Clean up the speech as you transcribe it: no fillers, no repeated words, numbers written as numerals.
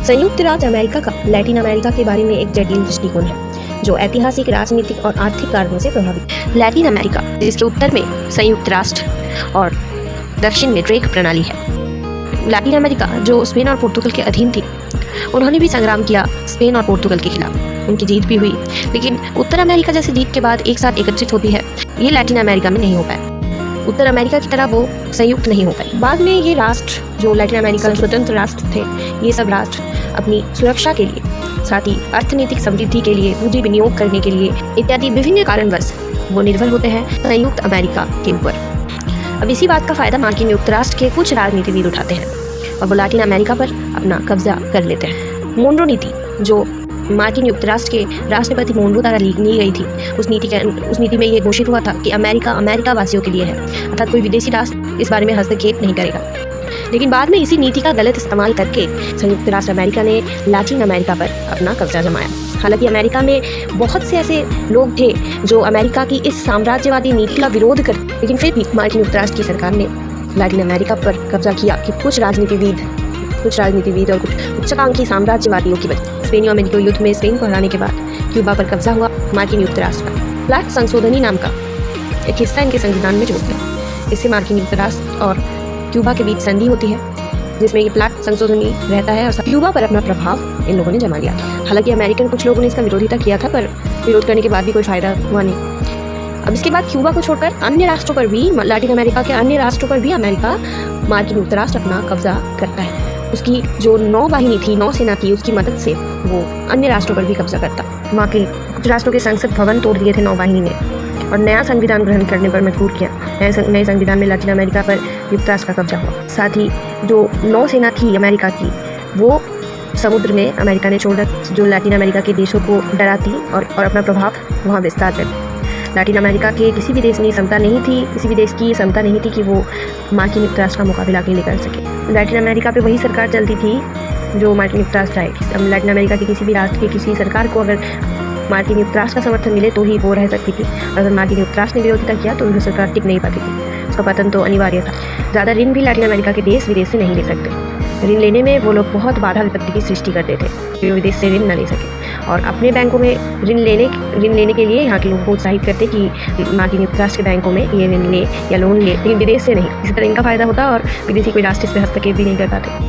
संयुक्त राज्य अमेरिका का लैटिन अमेरिका के बारे में एक जटिल दृष्टिकोण है जो ऐतिहासिक, राजनीतिक और आर्थिक कारणों से प्रभावित है। लैटिन अमेरिका, जिसके उत्तर में संयुक्त राष्ट्र और दक्षिण में ड्रेक प्रणाली है। लैटिन अमेरिका जो स्पेन और पोर्तुगल के अधीन थी, उन्होंने भी संग्राम किया स्पेन और पोर्तुगल के खिलाफ। उनकी जीत भी हुई, लेकिन उत्तर अमेरिका जैसी जीत के बाद एक साथ एकत्रित होती है, ये लैटिन अमेरिका में नहीं हो पाया। उत्तर अमेरिका की तरह वो संयुक्त नहीं हो पाए। बाद में ये राष्ट्र जो लैटिन अमेरिका स्वतंत्र राष्ट्र थे, ये सब राष्ट्र अपनी सुरक्षा के लिए, साथ ही अर्थनीतिक समृद्धि के लिए, पूंजी विनियोग करने के लिए इत्यादि विभिन्न कारणवश वो निर्भर होते हैं संयुक्त अमेरिका के ऊपर। अब इसी बात का फायदा मार्किन युक्त राष्ट्र के कुछ राजनीतिविद उठाते हैं और वो लैटिन अमेरिका पर अपना कब्जा कर लेते हैं। मोनरो नीति जो मार्किन युक्त राष्ट्र के राष्ट्रपति मोनरो द्वारा ली गई थी, उस नीति में ये घोषित हुआ था कि अमेरिका वासियों के लिए है, अर्थात कोई विदेशी राष्ट्र इस बारे में हस्तक्षेप नहीं करेगा। लेकिन बाद में इसी नीति का गलत इस्तेमाल करके संयुक्त राष्ट्र अमेरिका ने लैटिन अमेरिका पर अपना कब्जा जमाया। हालांकि अमेरिका में बहुत से ऐसे लोग थे जो अमेरिका की इस साम्राज्यवादी नीति का विरोध करते, लेकिन फिर भी मार्किन युक्त राष्ट्र की सरकार ने लैटिन अमेरिका पर कब्जा किया कि कुछ राजनीतिविद और कुछ उच्चाकांक्षी साम्राज्यवादियों की वजह। स्पेनियो अमेरिकी युद्ध में स्पेन को हराने के बाद क्यूबा पर कब्जा हुआ मार्किन युक्त राष्ट्र का। प्लाट संशोधनी नाम का एक हिस्सा इनके संविधान में जोड़ दिया। इससे मार्किन युक्त राष्ट्र और क्यूबा के बीच संधि होती है, जिसमें ये प्लाट संशोधनी रहता है और क्यूबा पर अपना प्रभाव इन लोगों ने जमा लिया। हालांकि अमेरिकन कुछ लोगों ने इसका विरोधिता किया था, पर विरोध करने के बाद भी कोई फायदा हुआ नहीं। अब इसके बाद क्यूबा को छोड़कर अन्य राष्ट्रों पर भी, लैटिन अमेरिका के अन्य राष्ट्रों पर भी अमेरिका मार्किन युक्त राष्ट्र अपना कब्जा करता है। उसकी जो नौसेना थी, उसकी मदद से वो अन्य राष्ट्रों पर भी कब्जा करता। वहाँ के कुछ राष्ट्रों के संसद भवन तोड़ दिए थे नौवाहिनी ने और नया संविधान ग्रहण करने पर मजबूर किया। नए संविधान में लैटिन अमेरिका पर युक्त राष्ट्र का कब्जा हुआ। साथ ही जो नौसेना थी अमेरिका की, वो समुद्र में अमेरिका ने छोड़ा, जो लैटिन अमेरिका के देशों को डराती और अपना प्रभाव वहाँ विस्तार करती। लैटिन अमेरिका के किसी भी देश की क्षमता नहीं थी कि वो मार्किन युक्त राष्ट्र का मुकाबला अकेले कर सके। लैटिन अमेरिका पे वही सरकार चलती थी जो मार्किन युक्त राष्ट्र आए। लैटिन अमेरिका के किसी भी राष्ट्र की किसी सरकार को अगर मार्किन युक्त राष्ट्र का समर्थन मिले तो ही वो रह सकती थी। अगर मार्किन युक्त राष्ट्र ने विरोधिता किया तो उनकी सरकार टिक नहीं पाती थी, उसका पतन तो अनिवार्य था। ज़्यादा ऋण भी लैटिन अमेरिका के देश विदेश से नहीं ले सकते। ऋण लेने में वो लोग बहुत बाधा विपत्ति की सृष्टि करते थे कि विदेश से ऋण न ले सके, और अपने बैंकों में ऋण लेने के लिए यहाँ के लोगों को उत्साहित करते कि मार्किन युक्त राष्ट्र के बैंकों में ये ऋण ले या लोन ले, लेकिन विदेश से नहीं। इसी तरह इनका फायदा होता और विदेशी कोई राष्ट्र इस पर हस्तक्षेप भी नहीं कर पाते।